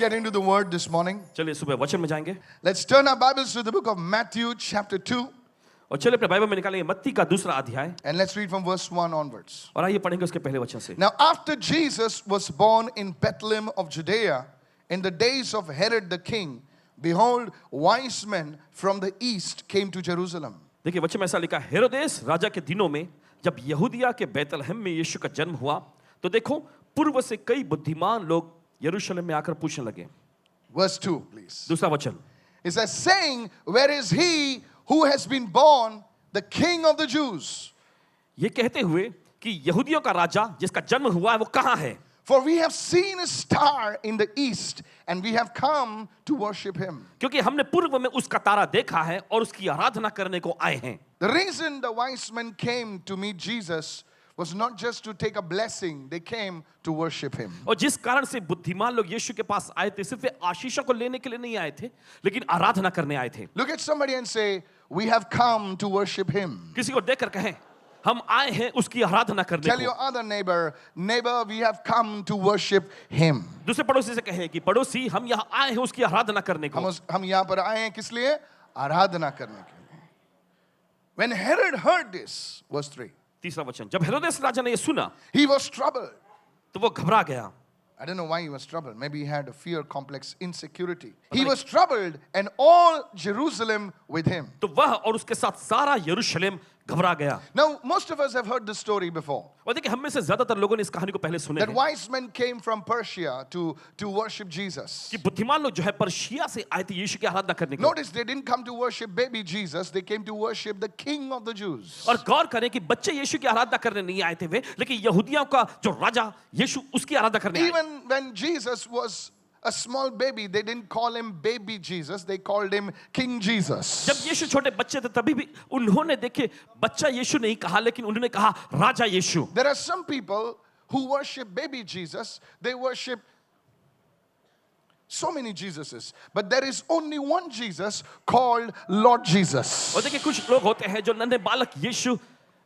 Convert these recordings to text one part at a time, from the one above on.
get into the word this morning. चलिए सुबह वचन में जाएंगे Let's turn our Bibles to the book of Matthew chapter 2 और चलिए अपने बाइबल में निकालेंगे मत्ती का दूसरा अध्याय and let's read from verse 1 onwards. और आइए पढ़ेंगे उसके पहले वचन से। Now after Jesus was born in Bethlehem of Judea in the days of Herod the king, behold, wise men from the east came to Jerusalem. देखिए वचन में ऐसा लिखा, हेरोदेस राजा के दिनों में जब यहूदिया के बैतलहम में यीशु का जन्म हुआ तो देखो पूर्व से कई बुद्धिमान लोग यरूशलेम में आकर पूछने लगे। Verse 2, please. दूसरा वचन, It says, saying, where is he who has been born, the king of the Jews? ये कहते हुए कि यहूदियों का राजा जिसका जन्म हुआ है वो कहाँ है? For we have seen a star in the east and we have come to worship him. क्योंकि हमने पूर्व में उसका तारा देखा है और उसकी आराधना करने को आए हैं। The reason the wise men came to meet Jesus was not just to take a blessing, they came to worship him. और जिस कारण से बुद्धिमान लोग यीशु के पास आए थे सिर्फ वे आशीषों को लेने के लिए नहीं आए थे लेकिन आराधना करने आए थे। Look at somebody and say, we have come to worship him. किसी को देखकर कहें हम आए हैं उसकी आराधना करने Tell को। your other neighbor, neighbor, we have come to worship him. दूसरे पड़ोसी से कहें कि पड़ोसी हम यहाँ आए हैं उसकी आराधना करने को। हम यहाँ पर आए हैं किस लिए? आराधना करने के लिए. When Herod heard this, verse 3, तीसरा वचन, जब हेरोदेस राजा ने ये सुना he was troubled. तो वो घबरा गया। I don't know why he was troubled. Maybe he had a fear complex, insecurity. He was troubled and all Jerusalem with him. तो वह और उसके साथ सारा यरूशलेम घबरा गया। Now, most of us have heard this story before. और देखिए हम में से ज्यादातर लोगों ने इस कहानी को पहले सुने That हैं wise men came from Persia to worship Jesus. कि बुद्धिमान लोग जो है पर्शिया से आए थे यीशु की आराधना करने को। Notice they didn't come to worship baby Jesus, they came to worship the King of the Jews. और गौर करें कि बच्चे यीशु की आराधना करने नहीं आए थे वे, लेकिन यहूदियों का जो राजा यीशु उसकी आराधना करने आए। Even when Jesus was a small baby, they didn't call him baby Jesus, they called him King Jesus. जब यीशु छोटे बच्चे थे तभी भी उन्होंने देखे बच्चा यीशु नहीं कहा लेकिन उन्होंने कहा राजा यीशु। There are some people who worship baby Jesus, they worship so many Jesuses, but there is only one Jesus called Lord Jesus. और देखिए कुछ लोग होते हैं जो नन्हे बालक यीशु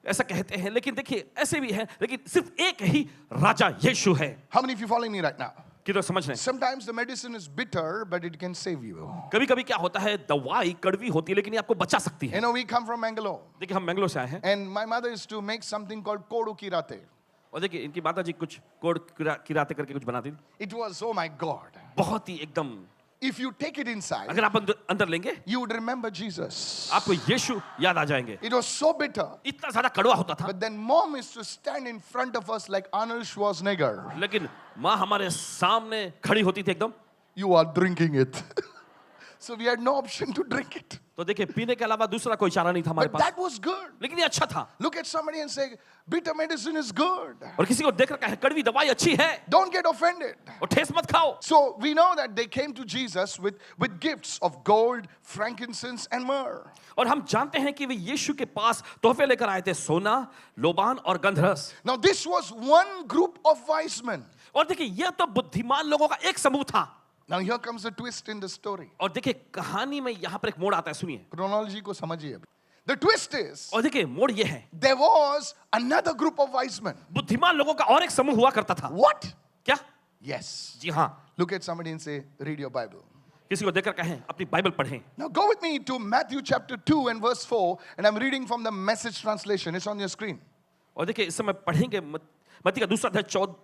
ऐसा कहते हैं लेकिन देखिए ऐसे भी हैं लेकिन सिर्फ एक ही राजा यीशु है। How many of you following me right now? किधर समझ रहे हैं? Sometimes the medicine is bitter, but it can save you. कभी-कभी क्या होता है दवाई कड़वी होती है लेकिन ये आपको बचा सकती है। You know, we come from Mangalore, देखिए हम बेंगलोर से आए हैं and my mother used to make something called kodu kirate. और देखिए इनकी माता जी कुछ कोड किराते करके कुछ बनाती थी। It was, oh my God. बहुत ही एकदम If you take it inside, अगर आप अंदर लेंगे you would remember Jesus. आपको यीशु याद आ जाएंगे। It was so bitter. इतना ज्यादा कड़वा होता था But then mom used to stand in front of us like Arnold Schwarzenegger. लेकिन माँ हमारे सामने खड़ी होती थी एकदम। You are drinking it. So we had no option to drink it. तो देखिए पीने के अलावा दूसरा कोई चारा नहीं था हमारे But pass, that was good. लेकिन ये अच्छा था। Look at somebody and say, bitter medicine is good. और किसी को देखकर कहे कड़वी दवाई अच्छी है Don't get offended. और ठेस मत खाओ। So we know that they came to Jesus with gifts of gold, frankincense, and myrrh. और हम जानते हैं कि वे यीशु के पास तोहफे लेकर आए थे, सोना, लोबान और गंधरस। Now this was one group of wise men. और देखिए यह तो बुद्धिमान लोगों का एक समूह था। Now here comes a twist in the story. और देखिए कहानी में यहाँ पर एक मोड़ आता है, सुनिए। Chronology को समझिए अभी. The twist is, और देखिए मोड़ ये है, there was another group of wise men. बुद्धिमान लोगों का और एक समूह हुआ करता था। What? क्या? Yes. जी हाँ। Look at somebody and say, read your Bible. किसी को देखकर कहें अपनी बाइबल पढ़ें। Now go with me to Matthew chapter 2 and verse 4, and I'm reading from the Message translation. It's on your screen. और देखिए इस समय पढ़ेंगे मत्ती का दूसरा अध्याय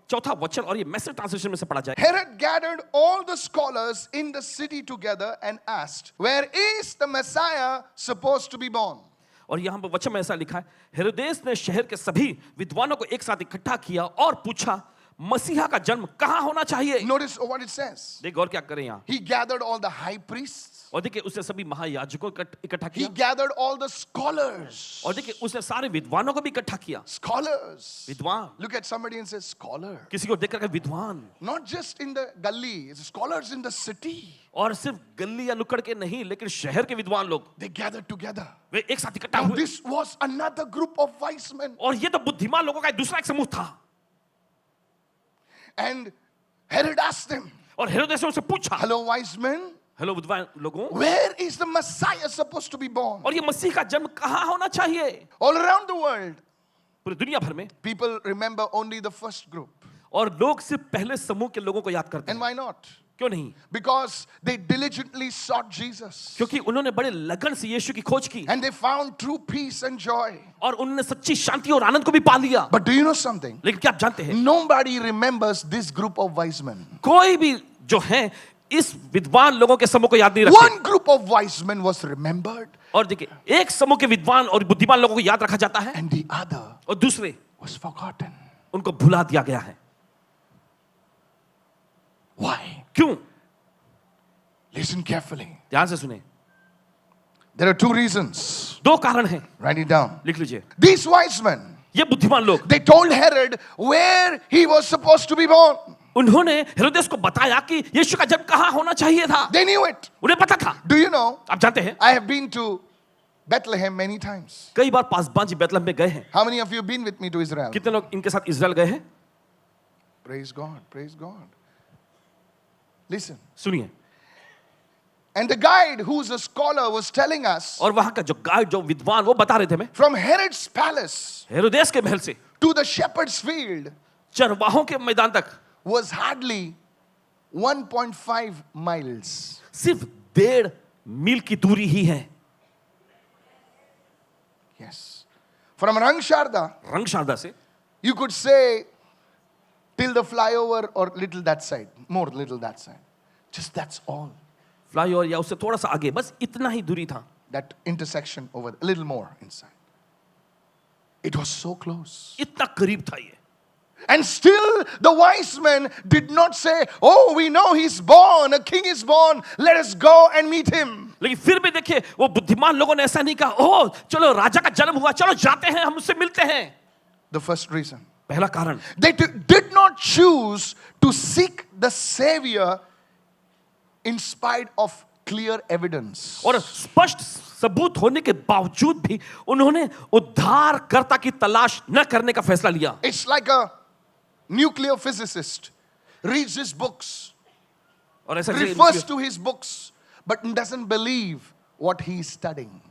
चौथा वचन और ये मैसेज ट्रांसलेशन में से पढ़ा जाए। Herod gathered all the scholars in the city together and asked, where is the Messiah supposed to be born? और यहाँ पर वचन में ऐसा लिखा है, हेरोदेस ने शहर के सभी विद्वानों को एक साथ इकट्ठा किया और पूछा मसीहा का जन्म कहाँ होना चाहिए। Notice what it says. देख गौर क्या करें यहाँ। He gathered all the high priests. और देखिए उसने सभी महायाजकों को इकट्ठा He किया। gathered all the scholars. और देखिए उसने सारे विद्वानों को भी इकट्ठा किया। Scholars. विद्वान, Look at somebody and say, scholar. किसी को देखकर कहे विद्वान। Not just in the gully, it's scholars in the city. और सिर्फ गली या नुक्कड़ के नहीं लेकिन शहर के विद्वान लोग They gathered together. वे एक साथ इकट्ठा Now हुए। this was another group of wise men. और ये तो बुद्धिमान लोगों का एक दूसरा एक समूह था। And Herod asked them, और हेरोदेस ने उनसे पूछा, hello wise men, हेलो विद्वान लोगों, where is the Messiah supposed to be born? और ये मसीह का जन्म कहाँ होना चाहिए? All around the world, पूरी दुनिया भर में people remember only the first group. और लोग सिर्फ पहले समूह के लोगों को याद करते And हैं। why not? क्यों नहीं? Because they diligently sought Jesus. क्योंकि उन्होंने बड़े लगन से यीशु की खोज की And they found true peace and joy. और उन्होंने सच्ची शांति और आनंद को भी पा लिया। But do you know something? लेकिन क्या आप जानते हैं, Nobody remembers this group of wise men. कोई भी जो है इस विद्वान लोगों के समूह को याद नहीं रखते। One group of wise men was remembered, और देखिए, एक समूह के विद्वान और बुद्धिमान लोगों को याद रखा जाता है and the other और दूसरे was forgotten. उनको भुला दिया गया है। Why? क्यों? Listen carefully. ध्यान से सुने, There are two reasons. दो कारण हैं, Write it down. लिख लीजिए। These wise men, ये बुद्धिमान लोग, they told Herod where he was supposed to be born. उन्होंने हेरोदेस को बताया कि यीशु का जन्म कहाँ होना चाहिए था। They knew it. उन्हें पता था। Do you know? आप जानते हैं, I have been to Bethlehem many times. कई बार पासबान जी बैतलहम में गए हैं। How many of you have been with me to Israel? कितने लोग इनके साथ इजराइल गए हैं? Praise God. Praise God. Listen. सुनिए, And the guide, who's a scholar, was telling us और वहां का जो गाइड, जो विद्वान, वो बता रहे थे हमें, from Herod's palace हेरोदेस के महल से to the shepherd's field चरवाहों के मैदान तक was hardly 1.5 miles. सिर्फ 1.5 मील की दूरी ही है। Yes. From Rangsharda, रंगशारदा से you could say till the flyover or little that side, more little that side. Just that's all. Flyover या उससे थोड़ा सा आगे, बस इतना ही दूरी था। That intersection over a little more inside. It was so close. इतना करीब था ये। And still the wise men did not say, oh, we know he's born, a king is born, let us go and meet him. लेकिन फिर भी देखिए, वो बुद्धिमान लोगों ने ऐसा नहीं कहा, ओह चलो राजा का जन्म हुआ, चलो जाते हैं, हम उससे मिलते हैं। The first reason. पहला कारण, They did not choose to seek the Savior in spite of clear evidence. और स्पष्ट सबूत होने के बावजूद भी उन्होंने उद्धारकर्ता की तलाश न करने का फैसला लिया। It's like a nuclear physicist reads his books, और ऐसा refers to his books, but doesn't believe what he is studying.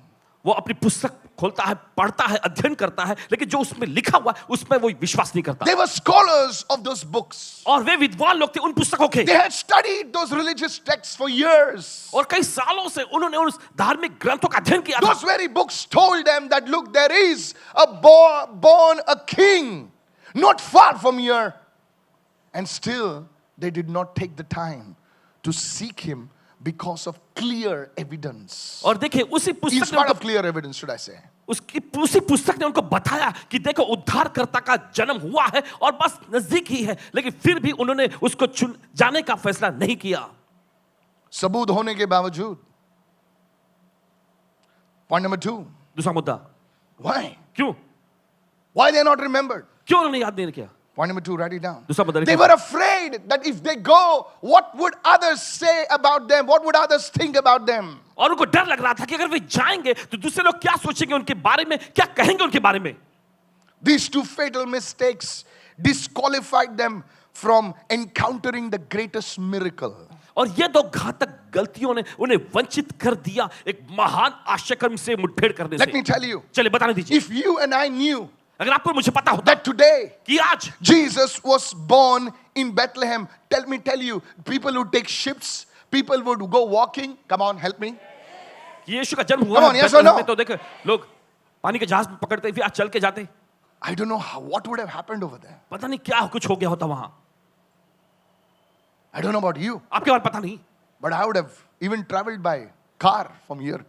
वो अपनी पुस्तक खोलता है, पढ़ता है, अध्ययन करता है, लेकिन जो उसमें लिखा हुआ है उसमें वो विश्वास नहीं करता। They were scholars of those books. और वे विद्वान लोग थे उन पुस्तकों के। They had studied those religious texts for years. और कई सालों से उन्होंने उस धार्मिक ग्रंथों का अध्ययन किया था। Those very books told them that look, there is a born a king not far from here. And still they did not take the time to seek him because of clear evidence. और देखिए, उसी In पुस्तक ने spite उनको, of clear evidence, should I say. उसी पुस्तक ने उनको बताया कि देखो उद्धारकर्ता का जन्म हुआ है और बस नजदीक ही है, लेकिन फिर भी उन्होंने उसको जाने का फैसला नहीं किया। सबूत होने के बावजूद. Point number 2. दूसरा मुद्दा, Why? क्यों Why they are not remembered? क्यों उन्होंने याद नहीं किया? Point number 2, write it down. दूसरा मुद्दा They लिखिए। were afraid that if they go, what would others say about them? What would others think about them? और उनको डर लग रहा था कि अगर वे जाएंगे तो दूसरे लोग क्या सोचेंगे उनके बारे में, क्या कहेंगे उनके बारे में। These two fatal mistakes disqualified them from encountering the greatest miracle. और ये दो घातक गलतियों ने उन्हें वंचित कर दिया एक महान आश्चर्यक्रम से मुठभेड़ करने Let me से। tell you, चलिए बताने दीजिए, if you and I knew अगर आपको मुझे पता होता that today कि आज Jesus was born in Bethlehem, tell you, people would take ships, people would go walking. Come on, help me. कि यीशु का जन्म हुआ Come on, है yes or बैतलहम no? में, तो देखो लोग पानी के जहाज में पकड़ते फिर आज चल के जाते, I don't know what would have happened over there. पता नहीं क्या कुछ हो गया होता वहां। I don't know about you, आपके बारे में पता नहीं, but I would have even traveled by car from here.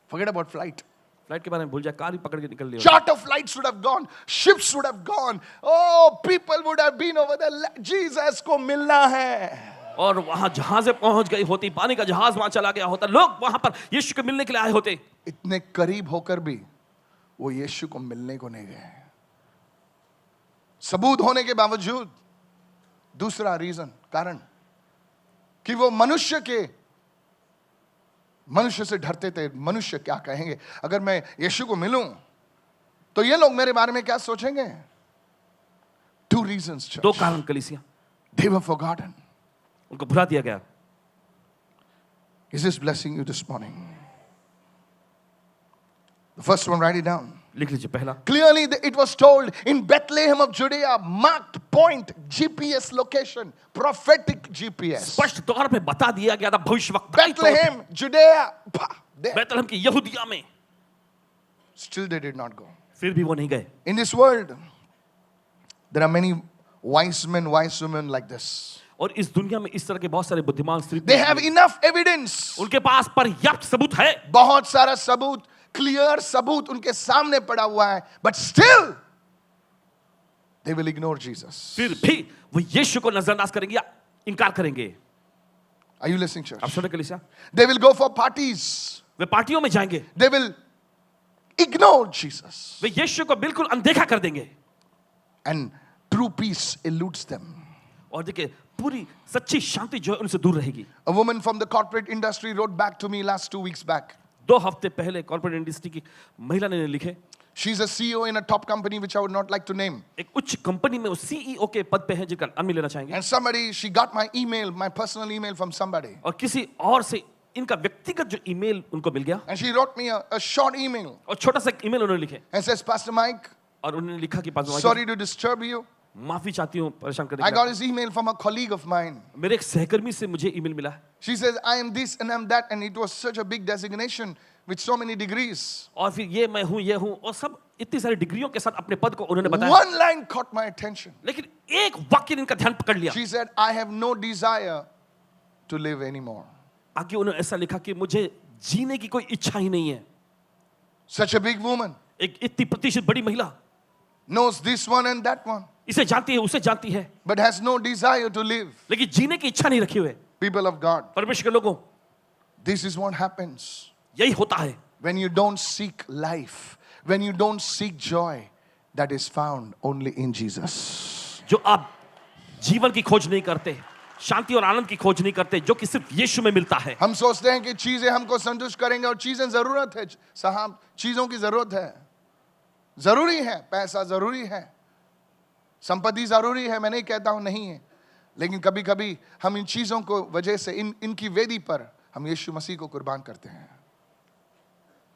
Forget about flight. Flight के बारे में भूल जाए, कार ही पकड़ के निकल लिया। Charter flights would have gone, ships would have gone. Oh, people would have been over there. Jesus को मिलना है. और वहां जहाजें पहुंच गई होती, पानी का जहाज वहां चला गया होता, लोग वहां पर यीशु को मिलने के लिए आए होते। इतने करीब होकर भी वो यीशु को मिलने को नहीं गए। सबूत होने के बावजूद, दूसरा रीजन, कारण, कि वो मनुष्य से डरते थे। मनुष्य क्या कहेंगे अगर मैं यीशु को मिलूं, तो ये लोग मेरे बारे में क्या सोचेंगे? Two reasons, church. दो कारण कलीसिया, They were forgotten. उनको भुला दिया गया। Is this blessing you this morning? The first one, write it down. लिख लीजिए पहला, Clearly, it was told in Bethlehem of Judea, marked point, GPS location, prophetic GPS. स्पष्ट तौर पे बता दिया गया था भविष्यवक्ता Bethlehem, Judea, there. बैतलहम की यहूदिया में, Still they did not go. फिर भी वो नहीं गए. In this world, there are many wise men, wise women like this. और इस दुनिया में इस तरह के बहुत सारे बुद्धिमान स्त्री, They have enough evidence. उनके पास पर्याप्त सबूत है, बहुत सारा सबूत, clear सबूत उनके सामने पड़ा हुआ है, but still they will ignore Jesus. फिर भी वो यीशु को नजरअंदाज करेंगे या इनकार करेंगे. Are you listening, church? आप सुन रहे हैं कलीसिया? They will go for parties. वे पार्टियों में जाएंगे, They will ignore Jesus. वे यीशु को बिल्कुल अनदेखा कर देंगे. And true peace eludes them. और देखिए पूरी सच्ची शांति जो है उनसे दूर रहेगी. A woman from the corporate industry wrote back to me last 2 weeks back. 2 हफ्ते पहले कॉर्पोरेट इंडस्ट्री की महिला ने लिखे, She's a CEO in a top company which I would not like to name. एक उच्च कंपनी में वो सीईओ के पद पे है जिनका नाम नहीं लेना चाहेंगे. And somebody, she got my email, my personal email from somebody. और किसी और से इनका व्यक्तिगत जो ईमेल उनको मिल गया, And she wrote me a short email और छोटा सा ईमेल उन्होंने लिखे and says, Pastor Mike, और उन्होंने लिखा कि पास sorry to disturb you. माफी चाहती हूँ परेशान करने I के got लिए. his email from a colleague of mine. मेरे एक सहकर्मी से मुझे ईमेल मिला है. She says, I am this and I'm that. And it was such a big designation with so many degrees. और फिर ये मैं हूँ ये हूँ और सब इतनी सारी डिग्रियों के साथ अपने पद को उन्होंने बताया. One line caught my attention. लेकिन एक वाक्य ने इनका ध्यान पकड़ लिया. She said, I have no desire to live anymore. आगे उन्होंने ऐसा लिखा कि मुझे जीने की कोई इच्छा ही नहीं है. Such a big woman एक इतनी प्रतिष्ठित बड़ी महिला knows this one and that one, इसे जानती है उसे जानती है, but has no desire to live. लेकिन जीने की इच्छा नहीं रखी हुए. People of God, परमेश्वर के लोगों, this is what happens यही होता है when you don't seek life, when you don't seek joy that is found only in Jesus. जो आप जीवन की खोज नहीं करते, शांति और आनंद की खोज नहीं करते, जो कि सिर्फ यीशु में मिलता है. हम सोचते हैं कि चीजें हमको संतुष्ट करेंगे और चीजें जरूरत है. साहब, चीजों की जरूरत है, जरूरी है, पैसा जरूरी है, संपत्ति जरूरी है, मैं नहीं कहता हूं नहीं है, लेकिन कभी कभी हम इन चीजों को वजह से इनकी वेदी पर हम यीशु मसीह को कुर्बान करते हैं.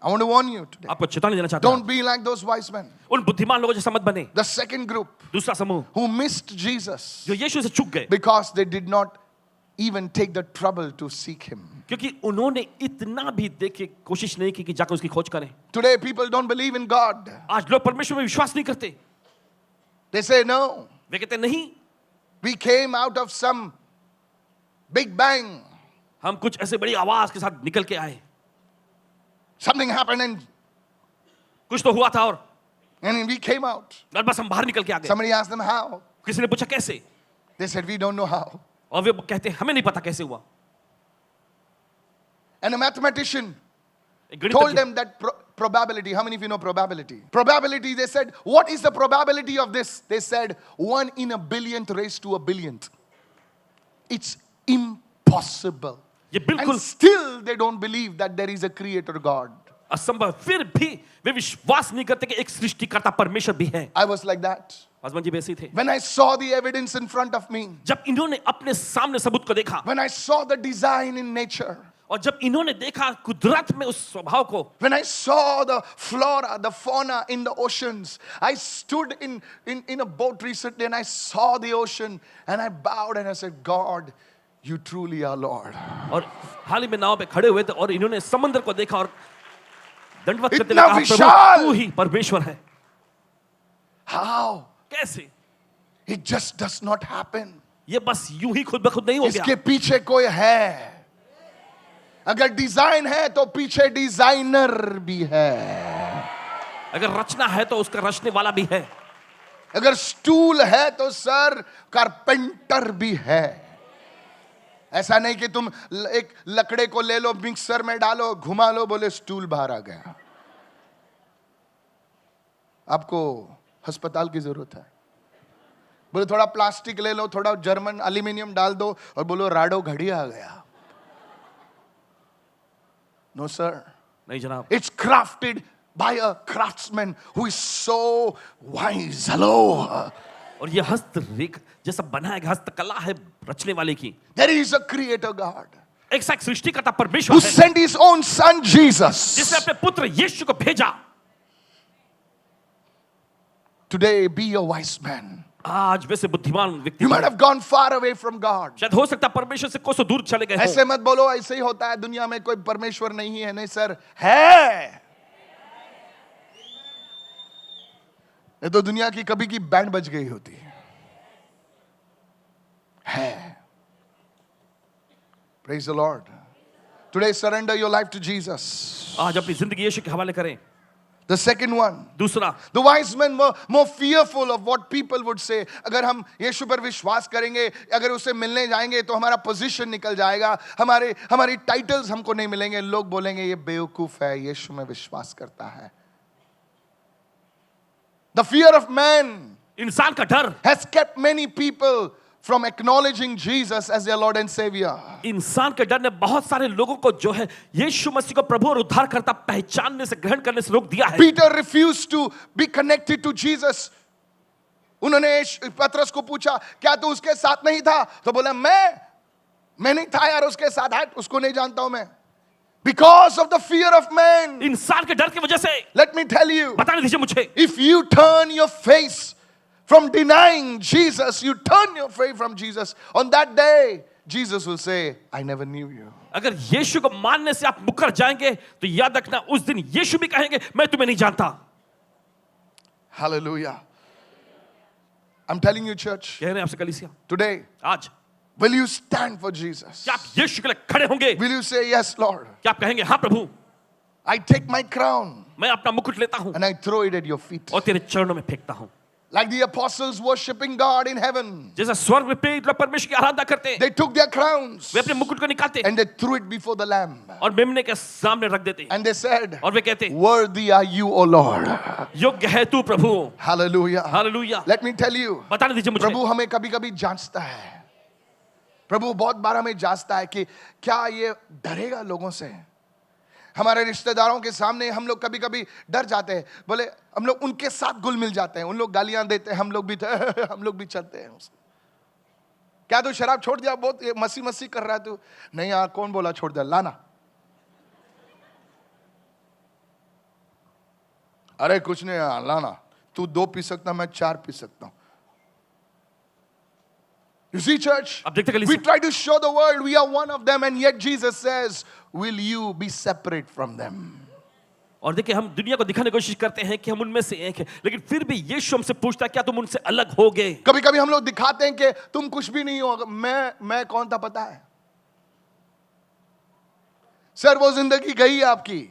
I want to warn you today. आपको चेतावनी देना चाहता हूं, Don't be like those wise men. उन बुद्धिमान लोगों जैसा मत बने. The second group दूसरा समूह who missed Jesus जो यीशु से चूक गए, because they did not even take the trouble to seek him. क्योंकि उन्होंने इतना भी देखे कोशिश नहीं की कि जाकर उसकी खोज करें. Today people don't believe in God. आज लोग परमेश्वर में विश्वास नहीं करते. They say no. वे कहते नहीं, We came out of some big bang. हम कुछ ऐसे बड़ी आवाज के साथ निकल के आए, Something happened and कुछ तो हुआ था और we came out. बस हम बाहर निकल के आ गए. Somebody asked them how. किसी ने पूछा कैसे, They said we don't know how. और वे कहते हमें नहीं पता कैसे हुआ. And a mathematician एक गणितज्ञ told them that probability. How many of you know probability? Probability, they said, what is the probability of this? They said 1 in a billionth raised to a billionth. It's impossible. ये बिल्कुल And still they don't believe that there is a creator God. असंभव, फिर भी वे विश्वास नहीं करते कि एक सृष्टिकर्ता परमेश्वर भी है. I was like that. आसमान जी वैसे ही थे. When I saw the evidence in front of me, जब इन्होंने अपने सामने सबूत को देखा, when I saw the design in nature, और जब इन्होंने देखा कुदरत में उस स्वभाव को, when I saw the flora, the fauna in the oceans, I stood in a boat recently and I saw the ocean and I bowed and I said, God, you truly are Lord. और हाल ही में नाव पे खड़े हुए थे और इन्होंने समंदर को देखा और दंडवत करते इतना लगा, विशाल! प्रभु तू ही परमेश्वर है. How? कैसे? It just does not happen. ये बस यूं ही खुद ब खुद नहीं हो इसके गया. पीछे कोई है. अगर डिजाइन है तो पीछे डिजाइनर भी है. अगर रचना है तो उसका रचने वाला भी है. अगर स्टूल है तो सर कारपेंटर भी है. ऐसा नहीं कि तुम एक लकड़े को ले लो, मिक्सर में डालो, घुमा लो, बोले स्टूल बाहर आ गया. आपको अस्पताल की जरूरत है. बोले थोड़ा प्लास्टिक ले लो, थोड़ा जर्मन एल्यूमिनियम डाल दो और बोलो राडो घड़ी आ गया. No sir. नहीं जनाब. It's crafted by a craftsman who is so wise. Hello. और ये हस्तरेख जैसा बनाया गया हस्तकला है रचने वाले की. There is a creator God एक साथ सृष्टिकर्ता who परमेश्वर है sent his own son Jesus. जिसने अपने पुत्र यीशु को भेजा. Today, be a wise man. आज वैसे बुद्धिमान व्यक्ति You might have gone far away from God. शायद हो सकता है परमेश्वर से कोसों दूर चले गए हो। ऐसे मत बोलो ऐसे ही होता है दुनिया में कोई परमेश्वर नहीं है। नहीं सर, है। ये तो दुनिया की कभी की बैंड बज गई होती है। Praise the Lord. Today surrender your life to Jesus. आज अपनी जिंदगी यीशु के हवाले करें। The second one, दूसरा, the wise men were more fearful of what people would say. अगर हम यीशु पर विश्वास करेंगे, अगर उसे मिलने जाएंगे तो हमारा पोजीशन निकल जाएगा, हमारी टाइटल्स हमको नहीं मिलेंगे, लोग बोलेंगे ये बेवकूफ है, यीशु में विश्वास करता है। The fear of man इंसान का डर has kept many people from acknowledging Jesus as their Lord and Savior. इंसान के डर ने बहुत सारे लोगों को जो है यीशु मसीह को प्रभु और उद्धारकर्ता पहचानने से, ग्रहण करने से रोक दिया है। Peter refused to be connected to Jesus. उन्होंने पतरस को पूछा क्या तू उसके साथ नहीं था, तो बोला मैं नहीं था यार उसके साथ, है उसको नहीं जानता हूं मैं। Because of the fear of man. इंसान के डर की वजह से, Let me tell you, बताने दीजिए मुझे, if you turn your face from denying Jesus, you turn your face from Jesus, on that day Jesus will say, I never knew you. अगर यीशु को मानने से आप मुकर जाएंगे तो याद रखना उस दिन यीशु भी कहेंगे मैं तुम्हें नहीं जानता। Hallelujah. I'm telling you church, कह रहे हैं आपसे कलीसिया, today, आज will you stand for Jesus? क्या आप यीशु के लिए खड़े होंगे? Will you say, yes Lord, क्या आप कहेंगे हाँ प्रभु, I take my crown मैं अपना मुकुट लेता हूं and I throw it at your feet. और तेरे चरणों में फेंकता हूं। Like the apostles worshiping God in heaven, जैसा स्वर्ग में प्रेरित लोग परमेश्वर की आराधना करते हैं, they took their crowns वे अपने मुकुट को निकालते and they threw it before the Lamb. और मेमने के सामने रख देते And they said, और वे कहते worthy are you, O Lord. योग्य है तू प्रभु। Hallelujah. Hallelujah. Let me tell you, बताने दीजिए मुझे, प्रभु हमें कभी कभी जांचता है। प्रभु बहुत बार हमें जांचता है कि क्या ये डरेगा लोगों से। हमारे रिश्तेदारों के सामने हम लोग कभी कभी डर जाते हैं, बोले हम लोग उनके साथ घुल मिल जाते हैं, उन लोग गालियां देते हैं, हम लोग भी चलते हैं। क्या तू शराब छोड़ दिया, बहुत मसी मसी कर रहा है तू? नहीं यार, कौन बोला छोड़ दिया, लाना। अरे कुछ नहीं यार, लाना, तू 2 पी सकता, मैं 4 पी सकता हूं। You see, church, अब देखते we try to show the world we are one of them, and yet Jesus says, will you be separate from them? और देखिए हम दुनिया को दिखाने की कोशिश करते हैं कि हम उनमें से एक हैं, लेकिन फिर भी यीशु हमसे पूछता है क्या तुम उनसे अलग होगे? कभी कभी हम लोग दिखाते हैं कि तुम कुछ भी नहीं हो, मैं कौन था पता है? सर वो जिंदगी गई आपकी,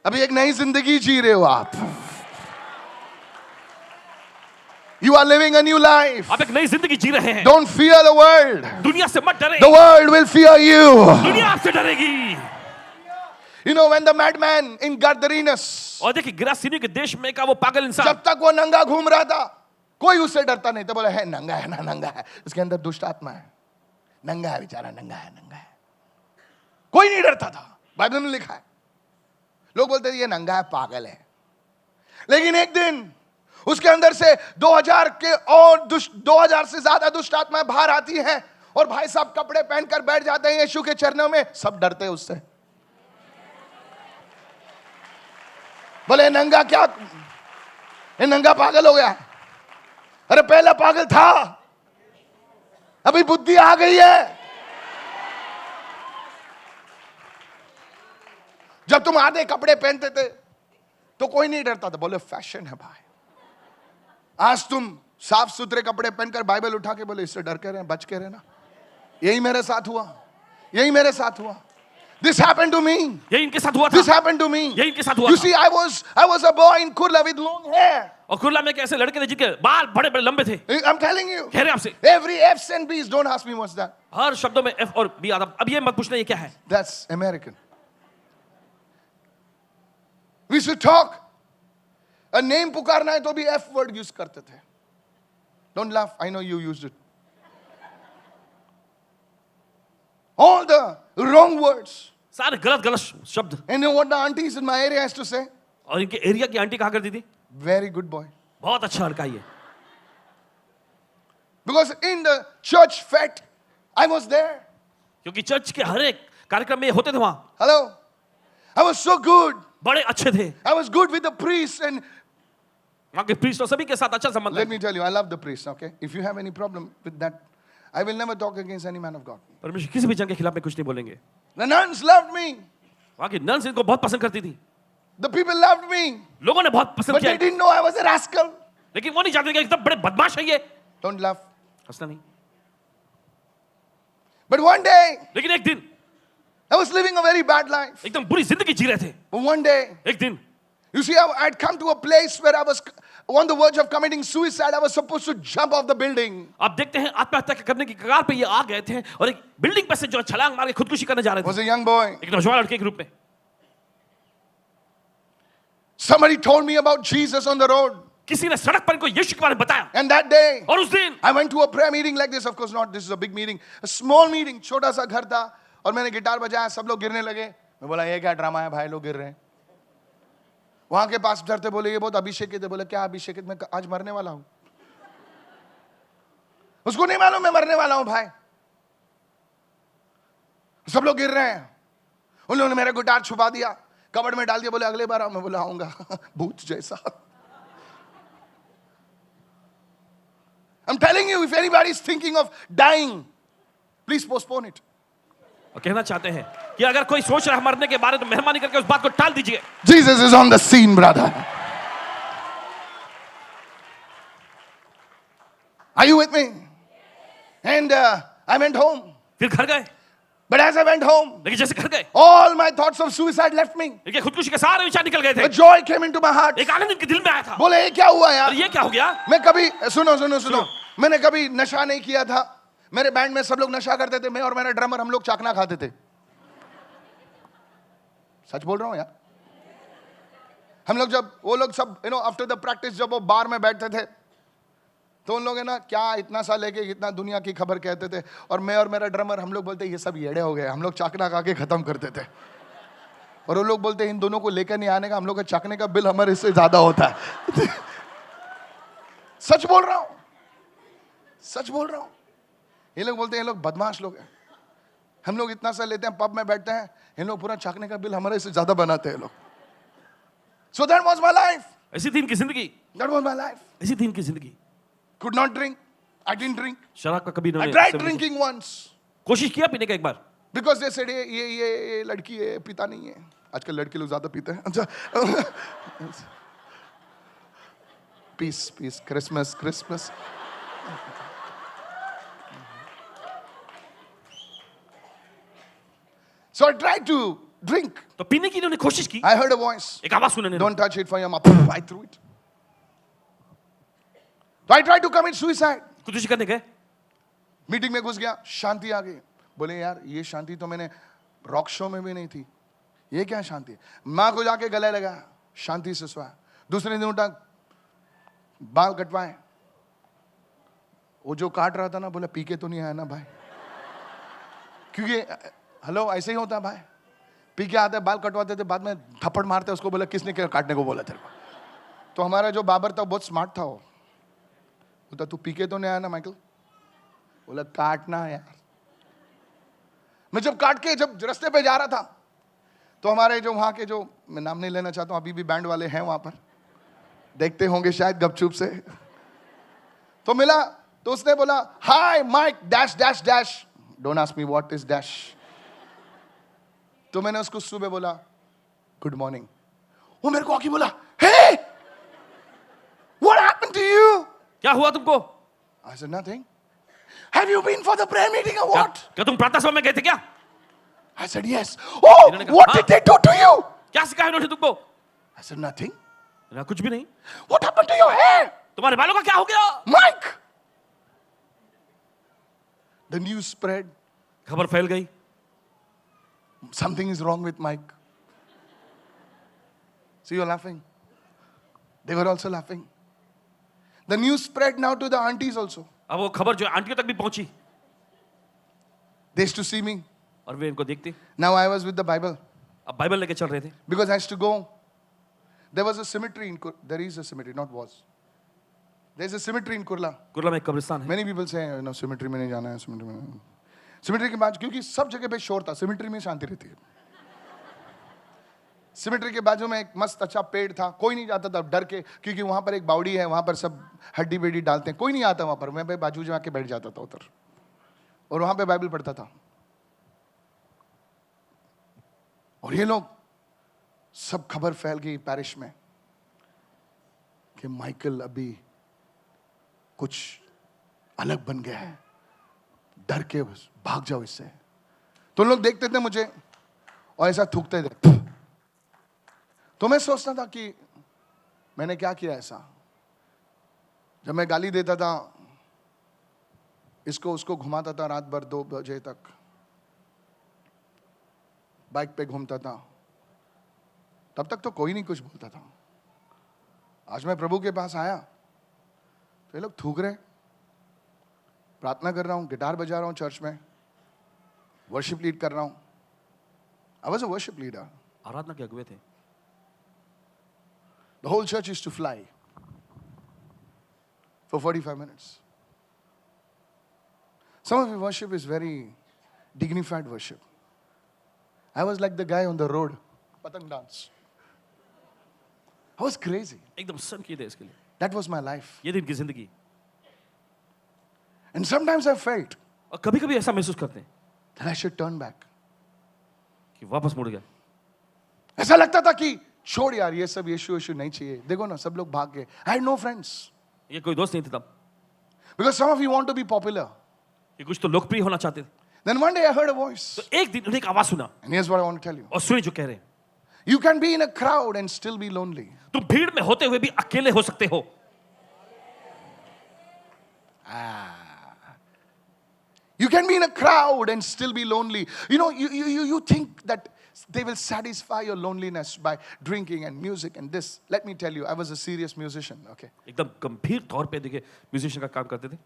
अभी एक नई जिंदगी जी रहे हो आप। You are living a new life. आप एक नई जिंदगी जी रहे हैं। Don't fear the world. दुनिया से मत डरे, The world will fear you. दुनिया आपसे डरेगी। You know when the madman in Gadarenes, और देखिए गिरासीनी के देश में का वो पागल इंसान, जब तक वो नंगा घूम रहा था कोई उससे डरता नहीं था। बोला है नंगा है ना, नंगा है, इसके अंदर दुष्ट आत्मा है, नंगा है बेचारा, नंगा है। कोई नहीं डरता था, बाइबल में लिखा है। लोग बोलते थे ये नंगा है, पागल है। लेकिन एक दिन उसके अंदर से 2000 से ज्यादा दुष्ट आत्माएं बाहर आती हैं और भाई साहब कपड़े पहनकर बैठ जाते हैं यीशु के चरणों में। सब डरते हैं उससे, बोले नंगा क्या, ये नंगा पागल हो गया। अरे पहला पागल था, अभी बुद्धि आ गई है। जब तुम आधे कपड़े पहनते थे तो कोई नहीं डरता था, बोले फैशन है भाई। आज तुम साफ सुथरे कपड़े पहनकर बाइबल उठा के बोले इससे डर के रहे, बच के रहना। यही मेरे साथ हुआ। This happened to me. यही इनके साथ हुआ था। This happened to me. यही इनके साथ हुआ You था। see, I was a boy in Kurla with long hair. और कुर्ला में कैसे लड़के थे जिनके बाल बड़े बड़े लंबे थे। I'm telling you. कह रहे हैं आपसे, Every F's and B's, don't ask me what's that. हर शब्दों में F और B आता। अब ये मत पूछना ये क्या है। That's American. We should talk. A name पुकारना है तो भी F word use करते थे। Don't laugh. I know you used it. All the wrong words. सारे गलत शब्द। And you know what the aunties in my area has to say? और इनके एरिया की आंटी कहा करती थी, Very good boy. बहुत अच्छा लड़का ये। Because in the church fete, I was there. क्योंकि चर्च के हर एक कार्यक्रम में ये होते थे वहां। Hello. I was so good. बड़े अच्छे थे। I was good with the priests and वहां के प्रीस्ट और सभी के साथ अच्छा संबंध Let है। me tell you, I love the priests, okay? If you have any problem with that, I will never talk against any man of God. परमेश्वर किसी भी जन के खिलाफ में कुछ नहीं बोलेंगे। The nuns loved me. वहां की नन्स इनको बहुत पसंद करती थी, The people loved me. लोगों ने बहुत पसंद But किया, they didn't know I was a rascal. लेकिन वो नहीं जानते कि एकदम बड़े बदमाश है ये। Don't laugh. हंसना नहीं। But one day, लेकिन एक दिन I was living a very bad life. एकदम बुरी जिंदगी जी रहे थे। But one day, एक दिन you see, I'd come to a place where I was on the verge of committing suicide. I was supposed to jump off the building. आप देखते हैं आत्महत्या करने की कगार पे ये आ गए थे और एक बिल्डिंग पे से जो छलांग मार के खुदकुशी करने जा रहे I was थे, a young boy. एक नौजवान लड़के के रूप में। Somebody told me about Jesus on the road. किसी ने सड़क पर इनको यीशु के बारे में बताया, And that day, और उस दिन I went to a prayer meeting like this. Of course not. This is a big meeting. A small meeting. छोटा सा घर था और मैंने गिटार बजाया, सब लोग गिरने लगे। मैं बोला ये क्या ड्रामा है भाई, लोग गिर रहे हैं। वहां के पास डरते बोले ये बहुत अभिषेकित है। बोले क्या अभिषेकित, मैं आज मरने वाला हूं। उसको नहीं मालूम मैं मरने वाला हूं भाई। सब लोग गिर रहे हैं। उन लोगों ने मेरा गिटार छुपा दिया, कबड़ में डाल दिया। बोले अगले बार आओ। मैं बोला आऊंगा। भूत जैसा। I'm telling you, if anybody is thinking of dying, please postpone it. और कहना चाहते हैं कि अगर कोई सोच रहा है मरने के बारे में, तो मेहरबानी करके उस बात को टाल दीजिए। Jesus is on the scene, brother. Are you with me? And I went home. फिर घर गए, But as I went home, लेकिन जैसे घर गए, all my thoughts of suicide left me. देखिए खुदकुशी के सारे विचार निकल गए थे। A joy came into my heart. एक आनंद इनके दिल में आया था। बोले ये क्या हुआ और यार? ये क्या हो गया? मैं कभी सुनो मैंने कभी नशा नहीं किया था। मेरे बैंड में सब लोग नशा करते थे, मैं और मेरा ड्रमर हम लोग चाकना खाते थे। सच बोल रहा हूं यार। हम लोग जब वो लोग सब आफ्टर द प्रैक्टिस जब वो बार में बैठते थे तो उन लोग है ना क्या इतना सा लेके इतना दुनिया की खबर कहते थे, और मैं और मेरा ड्रमर हम लोग बोलते ये सब येड़े हो गए, हम लोग चाकना खा के खत्म करते थे। और वो लोग बोलते इन दोनों को लेकर नहीं आने का, हम लोग का चाकने का बिल हमारे इससे ज्यादा होता है। सच बोल रहा हूं, सच बोल रहा हूं। ये लोग बोलते हैं ये लोग बदमाश लोग हैं, हम लोग इतना सा लेते हैं, पब में बैठते हैं, इन लोग पूरा चाकने का बिल हमारे से ज्यादा बनाते हैं लोग। So that was my life. ऐसी थी इनकी जिंदगी, That was my life. ऐसी थी इनकी जिंदगी। Could not drink. I didn't drink. शराब का कभी I इन्होंने tried सेवन नहीं drinking once कोशिश किया पीने का एक बार, because they said ये लड़की है, पीता नहीं है। आजकल लड़के लोग ज्यादा पीते हैं। अच्छा, peace Christmas. So I tried to drink. तो पीने की इन्होंने कोशिश की। I heard a voice. एक आवाज सुनने Don't touch it for your mouth. I threw it. So I tried to commit suicide. खुदकुशी करने गए, मीटिंग में घुस गया, शांति आ गई। बोले यार ये शांति तो मैंने रॉक शो में भी नहीं थी, ये क्या शांति है? माँ को जाके गले लगा, शांति से सोया। दूसरे दिन उठा, बाल कटवाए। वो जो काट रहा था ना, बोला पी के तो नहीं आया ना भाई? क्योंकि हेलो ऐसे ही होता है भाई, पी के आते बाल कटवाते थे, बाद में थप्पड़ मारते उसको। बोला किसने काटने को बोला तेरे को? तो हमारा जो बाबर था बहुत स्मार्ट था। वो बोलता तू पी के तो नहीं आया ना माइकल? बोला काटना है यार। मैं जब काट के जब रास्ते पे जा रहा था तो हमारे जो वहां के जो, मैं नाम नहीं लेना चाहता हूं, अभी भी बैंड वाले हैं वहां पर, देखते होंगे शायद गपचुप से, तो मिला। तो उसने बोला hi Mike dash dash dash, don't ask me what is dash. तो मैंने उसको सुबह बोला गुड मॉर्निंग। वो मेरे को आके बोला hey what happened to you? क्या हुआ तुमको? I said nothing. Have you been for the prayer meeting or what? क्या तुम प्रार्थना सभा में गए थे क्या? I said yes. Oh, इन्होंने कहा, what हाँ। did they do to you? क्या सिखाया इन्होंने तुमको? I said nothing. ना कुछ भी नहीं। What happened to your hair? तुम्हारे बालों का क्या हो गया? Mike! The news spread. खबर फैल गई, Something is wrong with Mike. See, you're laughing. They were also laughing. The news spread now to the aunties also. अब वो खबर जो आंटियों तक भी पहुंची They used to see me. और वे इनको देखती। Now I was with the Bible अब बाइबल लेके चल रहे थे, because I used to go. There was a cemetery in there is a cemetery, not was. There's a cemetery in Kurla. Kurla में एक कब्रिस्तान है। Many people say, cemetery में नहीं जाना है, cemetery में। Cemetery के बाद क्योंकि सब जगह पे शोर था, cemetery में शांति रहती है। सिमेट्री के बाजू में एक मस्त अच्छा पेड़ था, कोई नहीं जाता था डर के, क्योंकि वहां पर एक बावड़ी है, वहां पर सब हड्डी बेडी डालते हैं, कोई नहीं आता वहां पर। मैं भाई बाजू जाके बैठ जाता था उधर और वहां पे बाइबल पढ़ता था। और ये लोग सब खबर फैल गई पैरिश में कि माइकल अभी कुछ अलग बन गया है, डर के भाग जाओ इससे। तो लोग देखते थे मुझे और ऐसा थूकते थे। तो मैं सोचता था कि मैंने क्या किया ऐसा। जब मैं गाली देता था, इसको उसको घुमाता था रात भर 2 बजे तक, बाइक पे घूमता था, तब तक तो कोई नहीं कुछ बोलता था। आज मैं प्रभु के पास आया तो ये लोग थूक रहे। प्रार्थना कर रहा हूं, गिटार बजा रहा हूं चर्च में, वर्शिप लीड कर रहा हूं। I was a worship leader. आराधना के अगुवे थे। The whole church used to fly for 45 minutes. Some of your worship is very dignified worship. I was like the guy on the road, patang dance. I was crazy. एकदम सन किए थे इसके लिए। That was my life. ये दिन की जिंदगी। And sometimes I felt और कभी कभी ऐसा महसूस करते हैं that I should turn back. कि वापस मुड़ गया। ऐसा लगता था कि छोड़ यार ये सब, यीशु यीशु नहीं चाहिए। देखो ना सब लोग भाग गए। I had no friends. ये कोई दोस्त नहीं थे तब, Because some of you want to be popular. कि कुछ तो लोकप्रिय होना चाहते थे। Then one day I heard a voice. तो एक दिन उन्हें एक आवाज सुना And here's what I want to tell you. और सुनी जो कह रहे हैं, You can be in a crowd and still be lonely. तुम भीड़ में होते हुए भी अकेले हो सकते हो। You can be in a crowd and still be lonely. You know, you think that they will satisfy your loneliness by drinking and music and this. Let me tell you, I was a serious musician, okay? एकदम गंभीर तौर पे देखिए musician का काम करते थे।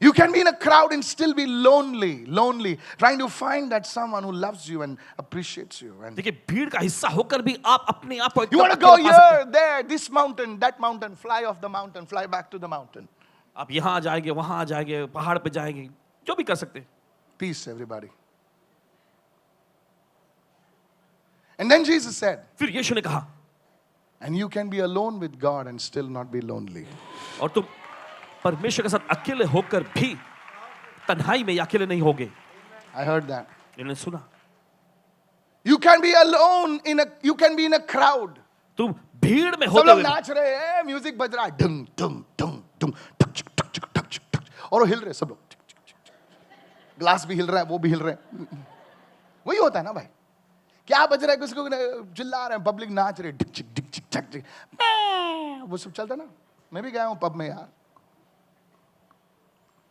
You can be in a crowd and still be lonely, trying to find that someone who loves you and appreciates you. And देखिए भीड़ का हिस्सा होकर भी आप अपने आप को you want to एकदम go अकेला पा सकते here, there, this mountain, that mountain, fly off the mountain, fly back to the mountain. हैं। आप यहाँ आ जाएंगे, वहां आ जाएंगे, पहाड़ पे जाएंगे, जो भी कर सकते हैं। Peace, everybody. And then Jesus said, फिर यीशु ने कहा, and you can be alone with God and still not be lonely. और तुम परमेश्वर के साथ अकेले होकर भी तन्हाई में अकेले नहीं होगे। I heard that. इन्होंने सुना, You can be alone you can be in a crowd. तुम भीड़ में सब होते लोग हुए नाच रहे हैं, म्यूजिक बज रहा है, डंग डंग डंग डंग टक टक टक टक टक टक टक, और वो हिल रहे सब लोग। ग्लास भी हिल रहा है, वो भी हिल रहे हैं। वही होता है ना भाई, क्या बज रहा है, किसी को चिल्ला रहे हैं, पब्लिक नाच रहे, डिक चिक डिक चिक चक चिक, वो सब चलता ना। मैं भी गया हूँ पब में यार,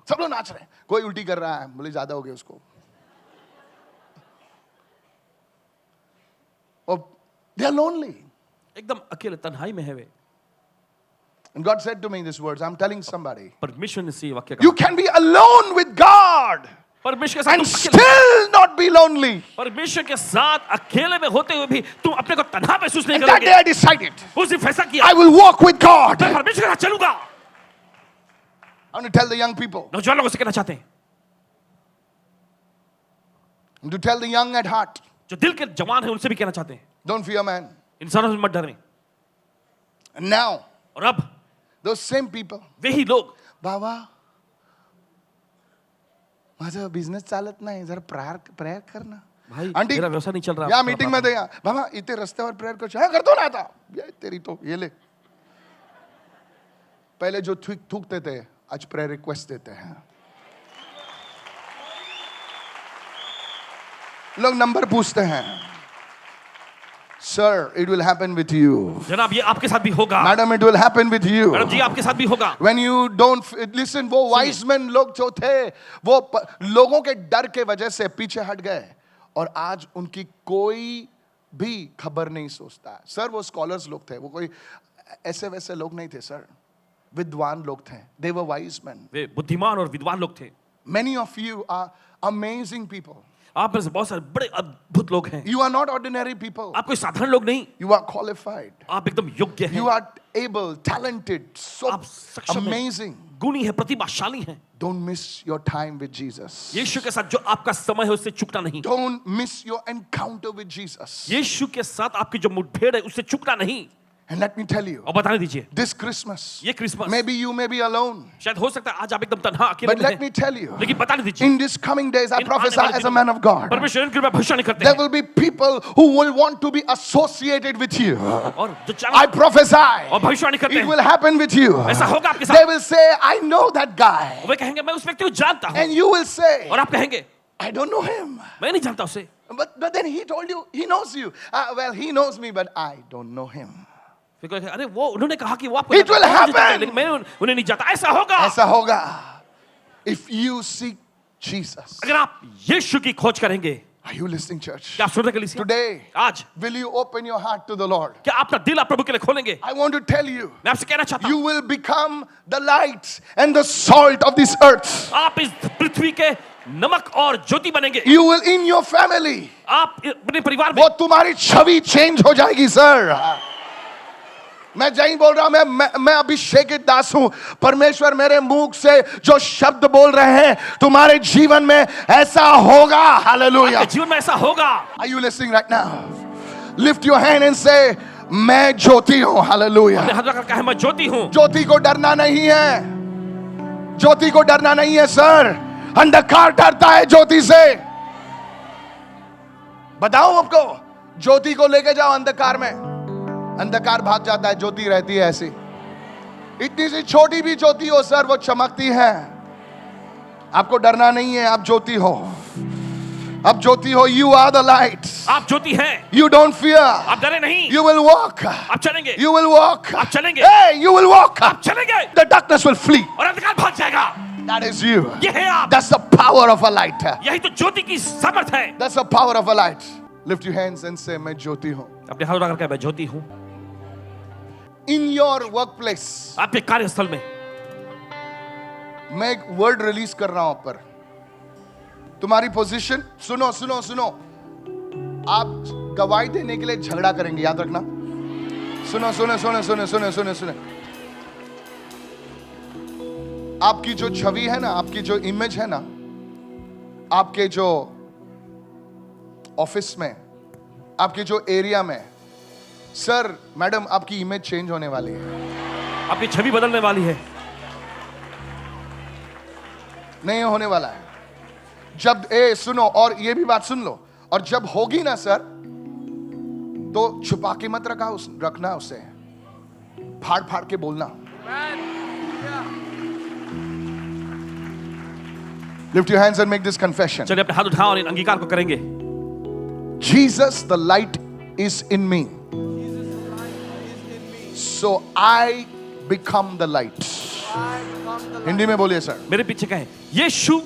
सब लोग नाच रहे हैं, कोई उल्टी कर रहा है, बोले ज्यादा हो गया उसको। और they are lonely. एकदम अकेले तन्हाई में है वे। And God said to me these words, I'm telling somebody, परमेश्वर ने से वाक्य you कहा, can be alone with God परमेश्वर के साथ and तुम अकेले, still not be lonely. परमेश्वर के साथ अकेले में होते हुए भी तुम अपने को तन्हा महसूस नहीं And that करोगे। day I decided, उस दिन फैसला किया, I will walk with God. मैं परमेश्वर के साथ चलूंगा। I want to tell the young people, नौजवान लोगों से कहना चाहते हैं, and to tell the young at heart, जो दिल के जवान हैं उनसे भी कहना चाहते हैं, don't fear man. इंसानों से मत डरें। And now, और अब those same people, वही लोग, बाबा माझा बिझनेस चालत नाही, जरा प्रेयर करना। भाई आंटी मेरा व्यवसाय नहीं चल रहा। या मीटिंग मध्ये या, बाबा इथे रस्त्यावर प्रेयर करतो ना आता, ये तेरी तो ये ले। पहले जो थूकते थे आज प्रेयर रिक्वेस्ट देते हैं। लोग नंबर पूछते हैं। Sir, it will happen with you. जनाब ये आपके साथ भी होगा। Madam, it will happen with you. Madam ji आपके साथ भी होगा। When you don't listen, वो wise men लोग जो थे, वो लोगों के डर के वजह से पीछे हट गए और आज उनकी कोई भी खबर नहीं सोचता है। सर वो स्कॉलर्स लोग थे, वो कोई ऐसे वैसे लोग नहीं थे सर, विद्वान लोग थे। They were wise men. वे बुद्धिमान और विद्वान लोग थे। Many of you are amazing people. आप में से बहुत सारे बड़े अद्भुत लोग हैं। You are not ordinary people. आप कोई साधारण लोग नहीं, You are qualified. आप एकदम योग्य हैं। You are able, talented, so आप सक्षम हैं, amazing. गुणी है, प्रतिभाशाली हैं। Don't miss your time with Jesus. यीशु के साथ जो आपका समय है उससे चूकना नहीं। Don't miss your encounter with Jesus. यीशु के साथ आपकी जो मुठभेड़ है उससे चूकना नहीं। And let me tell you, और बताने दीजिए, this Christmas, ये Christmas, maybe you may be alone, शायद हो सकता है आज आप एकदम तन्हा अकेले but में let हैं, me tell you, लेकिन बताने दीजिए, in this coming days, I इन आने prophesy वाले as a दिनों man of God, परमेश्वर की कृपा भविष्यवाणी करते there हैं। will be people who will want to be associated with you. और जो I चाहे prophesy, और भविष्यवाणी करते it हैं, will happen with you. ऐसा होगा आपके They साथ। will say, I know that guy. वे कहेंगे मैं उस व्यक्ति को जानता हूँ, And you will say, और आप कहेंगे I don't know him. मैं नहीं जानता उसे। But then he told you, he knows you. Well, he knows me, but I don't know him. फिर कोई कहे, अरे वो उन्होंने कहा कि वो आपको It जानता है, will वो मुझे जानता है, happen. लेकिन मैं उन्हें नहीं जानता। ऐसा होगा ऐसा होगा. If you seek Jesus. अगर आप यीशु की खोज करेंगे। Are you listening, church? क्या आप सुन रहे हैं कलीसिया? Today, आज will you open your heart to the Lord? क्या अपना दिल आप प्रभु के लिए खोलेंगे? I want to tell you, मैं आपसे कहना चाहता you हूँ, will become the light and the salt of this earth. आप इस पृथ्वी के नमक और ज्योति बनेंगे। You will in your family. आप अपने परिवार में वो तुम्हारी छवि चेंज हो जाएगी सर। मैं जही बोल रहा हूं, मैं अभिषेकित दास हूं। परमेश्वर मेरे मुंह से जो शब्द बोल रहे हैं तुम्हारे जीवन में ऐसा होगा। हालेलुया। जीवन में ऐसा होगा। Are you listening right now? Lift your hand and say, मैं ज्योति हूं। हालेलुया। अपने हाथ रखकर कहे मैं ज्योति हूँ। ज्योति को डरना नहीं है, ज्योति को डरना नहीं है सर। अंधकार डरता है ज्योति से। बताऊं आपको, ज्योति को लेके जाओ अंधकार में, अंधकार भाग जाता है, ज्योति रहती है ऐसी। इतनी सी छोटी भी ज्योति हो सर, वो चमकती है। आपको डरना नहीं है, आप ज्योति हो। अब ज्योति हो, you are the light. आप ज्योति हैं। You don't fear. आप डरे नहीं। You will walk. आप चलेंगे। You will walk. आप चलेंगे। Hey, you will walk. आप चलेंगे। The darkness will flee. और अंधकार भाग जाएगा। That is you. ये है आप। That's the power of a light. यही तो ज्योति की सामर्थ है। That's the power of a light. Lift your hands and say, मैं ज्योति हूं। अपने हाथ उठाकर कहे मैं ज्योति हूँ। In your workplace, आपके कार्यस्थल में मैं एक वर्ड रिलीज कर रहा हूं आप पर। तुम्हारी पोजीशन, सुनो सुनो सुनो, आप गवाही देने के लिए झगड़ा करेंगे, याद रखना। सुनो सुनो सुनो सुनो सुनो सुनो सुनो, आपकी जो छवि है ना, आपकी जो इमेज है ना, आपके जो ऑफिस में, आपके जो एरिया में, सर मैडम आपकी इमेज चेंज होने वाली है। आपकी छवि बदलने वाली है। नहीं होने वाला है। जब सुनो, और ये भी बात सुन लो, और जब होगी ना सर, तो छुपा के मत रखना उसे, फाड़ फाड़ के बोलना। Lift your hands and make this confession. चलिए अपने हाथ उठाओ और इन अंगीकार को करेंगे। Jesus, the light is in me. So I become the light. Hindi में बोलिए सर। मेरे पीछे कहें, यीशु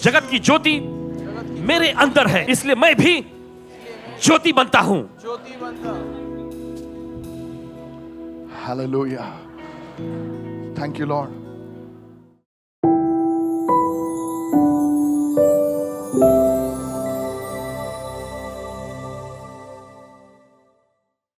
जगत की ज्योति मेरे अंदर है, इसलिए मैं भी ज्योति बनता हूं। Hallelujah. Thank you, Lord.